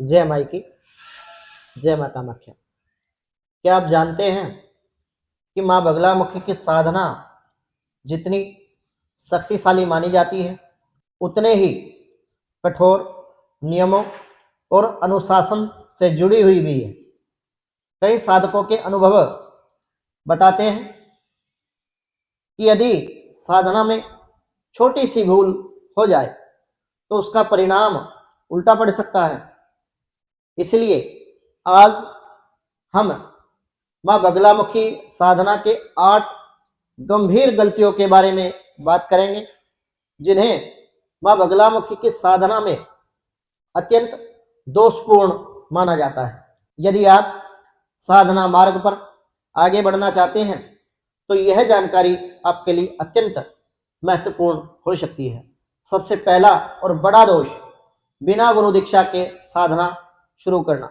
जय माई की, जय माता कामाख्या। क्या आप जानते हैं कि माँ बगलामुखी की साधना जितनी शक्तिशाली मानी जाती है, उतने ही कठोर नियमों और अनुशासन से जुड़ी हुई भी है। कई साधकों के अनुभव बताते हैं कि यदि साधना में छोटी सी भूल हो जाए तो उसका परिणाम उल्टा पड़ सकता है। इसलिए आज हम माँ बगलामुखी साधना के 8 गंभीर गलतियों के बारे में बात करेंगे, जिन्हें माँ बगलामुखी की साधना में अत्यंत दोषपूर्ण माना जाता है। यदि आप साधना मार्ग पर आगे बढ़ना चाहते हैं तो यह जानकारी आपके लिए अत्यंत महत्वपूर्ण हो सकती है। सबसे पहला और बड़ा दोष, बिना गुरु दीक्षा के साधना शुरू करना।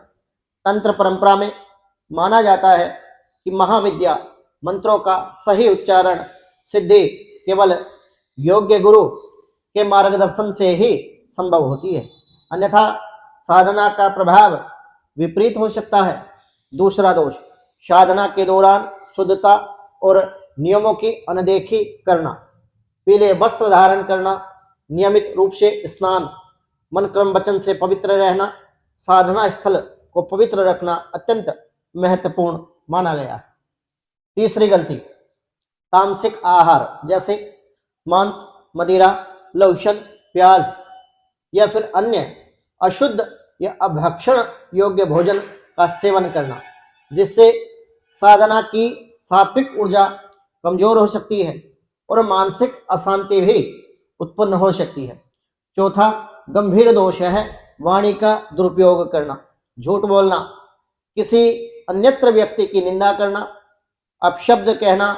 तंत्र परंपरा में माना जाता है कि महाविद्या मंत्रों का सही उच्चारण सिद्धि केवल योग्य गुरु के मार्गदर्शन से ही संभव होती है, अन्यथा साधना का प्रभाव विपरीत हो सकता है। दूसरा दोष, साधना के दौरान शुद्धता और नियमों की अनदेखी करना। पीले वस्त्र धारण करना, नियमित रूप से स्नान, मन क्रम वचन से पवित्र रहना, साधना स्थल को पवित्र रखना अत्यंत महत्वपूर्ण माना गया है। तीसरी गलती, तामसिक आहार जैसे मांस, मदिरा, लहसुन, प्याज या फिर अन्य अशुद्ध या अभक्षण योग्य भोजन का सेवन करना, जिससे साधना की सात्विक ऊर्जा कमजोर हो सकती है और मानसिक अशांति भी उत्पन्न हो सकती है। चौथा गंभीर दोष है वाणी का दुरुपयोग करना, झूठ बोलना, किसी अन्यत्र व्यक्ति की निंदा करना, अपशब्द कहना,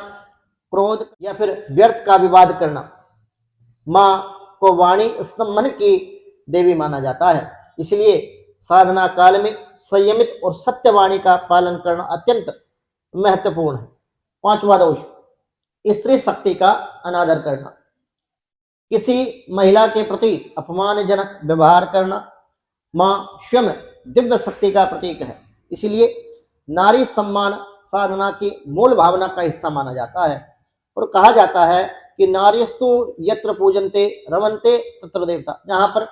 क्रोध या फिर व्यर्थ का विवाद करना। माँ को वाणी स्तंभन की देवी माना जाता है, इसलिए साधना काल में संयमित और सत्य वाणी का पालन करना अत्यंत महत्वपूर्ण है। पांचवा दोष, स्त्री शक्ति का अनादर करना, किसी महिला के प्रति अपमानजनक व्यवहार करना। माँ स्वयं दिव्य शक्ति का प्रतीक है, इसलिए नारी सम्मान साधना की मूल भावना का हिस्सा माना जाता है और कहा जाता है कि नारीस्तु यत्र पूजन्ते रमन्ते तत्र देवता। जहां पर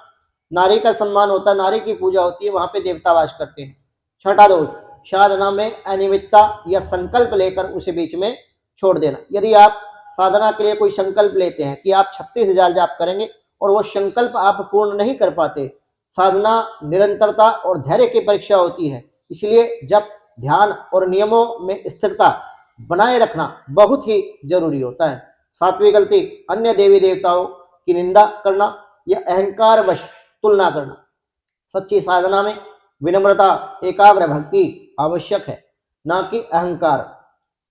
नारी का सम्मान होता है, नारी की पूजा होती है, वहां पे देवता वास करते हैं। छठा दोष, साधना में अनियमितता या संकल्प लेकर उसे बीच में छोड़ देना। यदि आप साधना के लिए कोई संकल्प लेते हैं कि आप 36,000 जाप करेंगे और वो संकल्प आप पूर्ण नहीं कर पाते, साधना निरंतरता और धैर्य की परीक्षा होती है, इसलिए जब ध्यान और नियमों में स्थिरता बनाए रखना बहुत ही जरूरी होता है। सातवीं गलती, अन्य देवी देवताओं की निंदा करना या अहंकार वश तुलना करना। सच्ची साधना में विनम्रता, एकाग्र भक्ति आवश्यक है, ना कि अहंकार।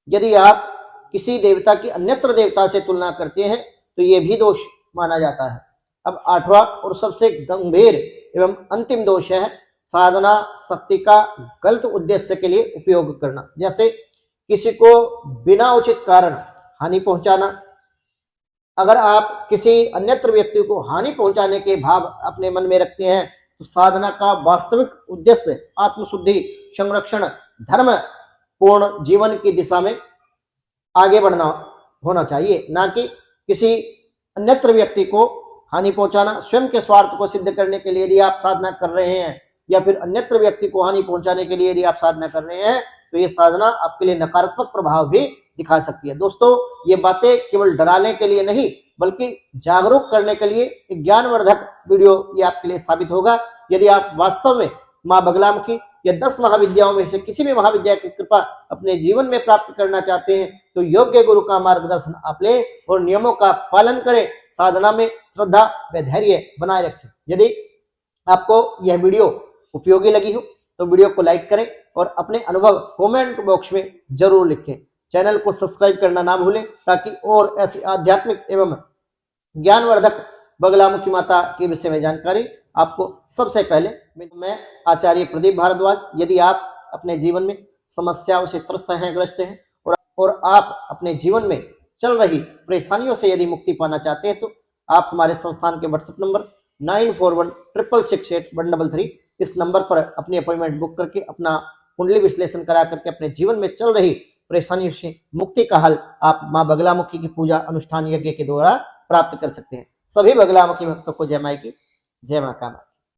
यदि आप किसी देवता की अन्यत्र देवता से तुलना करते हैं तो यह भी दोष माना जाता है। अब आठवां और सबसे गंभीर एवं अंतिम दोष है साधना शक्ति का गलत उद्देश्य के लिए उपयोग करना, जैसे किसी को बिना उचित कारण हानि पहुंचाना। अगर आप किसी अन्यत्र व्यक्ति को हानि पहुंचाने के भाव अपने मन में रखते हैं तो साधना का वास्तविक उद्देश्य आत्मशुद्धि, संरक्षण, धर्म पूर्ण जीवन की दिशा में आगे बढ़ना होना चाहिए, ना कि किसी अन्यत्र व्यक्ति को हानि पहुंचाना। स्वयं के स्वार्थ को सिद्ध करने के लिए यदि आप साधना कर रहे हैं या फिर अन्यत्र व्यक्ति को हानि पहुंचाने के लिए यदि आप साधना कर रहे हैं तो ये साधना आपके लिए नकारात्मक प्रभाव भी दिखा सकती है। दोस्तों, ये बातें केवल डराने के लिए नहीं बल्कि जागरूक करने के लिए एक ज्ञानवर्धक वीडियो ये आपके लिए साबित होगा। यदि आप वास्तव में माँ बगलामुखी या 10 महाविद्याओं में से किसी भी महाविद्या की कृपा अपने जीवन में प्राप्त करना चाहते हैं तो योग्य गुरु का मार्गदर्शन आप लें और नियमों का पालन करें। साधना में श्रद्धा व धैर्य बनाए रखें। यदि आपको यह वीडियो उपयोगी लगी हो तो वीडियो को लाइक करें और अपने अनुभव कमेंट बॉक्स में जरूर लिखें। चैनल को सब्सक्राइब करना ना भूलें ताकि और ऐसी आध्यात्मिक एवं ज्ञानवर्धक बगलामुखी माता के विषय में जानकारी आपको सबसे पहले। मैं आचार्य प्रदीप भारद्वाज। यदि आप अपने जीवन में समस्याओं से ग्रस्त हैं और आप अपने जीवन में चल रही परेशानियों से यदि मुक्ति पाना चाहते हैं तो आप हमारे संस्थान के व्हाट्सएप नंबर 941668 133 इस नंबर पर अपनी अपॉइंटमेंट बुक करके अपना कुंडली विश्लेषण करा करके अपने जीवन में चल रही परेशानियों से मुक्ति का हल आप माँ बगलामुखी की पूजा अनुष्ठान यज्ञ के द्वारा प्राप्त कर सकते हैं। सभी बगलामुखी भक्तों को जय माई की जय माँ कामा।